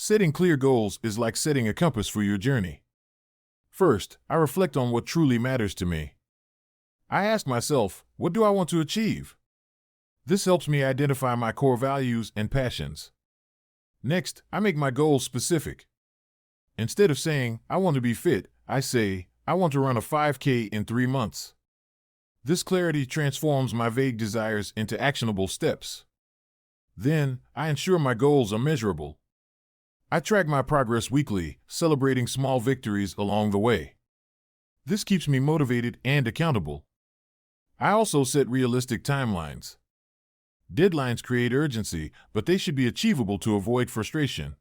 Setting clear goals is like setting a compass for your journey. First, I reflect on what truly matters to me. I ask myself, what do I want to achieve? This helps me identify my core values and passions. Next, I make my goals specific. Instead of saying, I want to be fit, I say, I want to run a 5K in 3 months. This clarity transforms my vague desires into actionable steps. Then, I ensure my goals are measurable. I track my progress weekly, celebrating small victories along the way. This keeps me motivated and accountable. I also set realistic timelines. Deadlines create urgency, but they should be achievable to avoid frustration.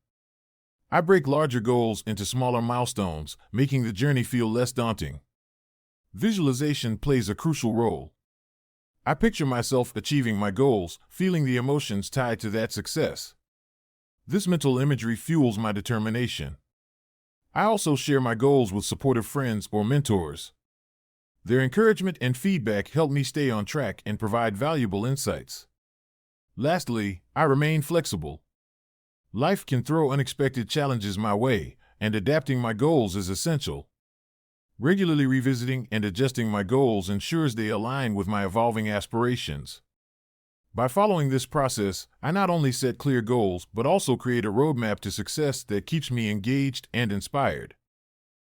I break larger goals into smaller milestones, making the journey feel less daunting. Visualization plays a crucial role. I picture myself achieving my goals, feeling the emotions tied to that success. This mental imagery fuels my determination. I also share my goals with supportive friends or mentors. Their encouragement and feedback help me stay on track and provide valuable insights. Lastly, I remain flexible. Life can throw unexpected challenges my way, and adapting my goals is essential. Regularly revisiting and adjusting my goals ensures they align with my evolving aspirations. By following this process, I not only set clear goals but also create a roadmap to success that keeps me engaged and inspired.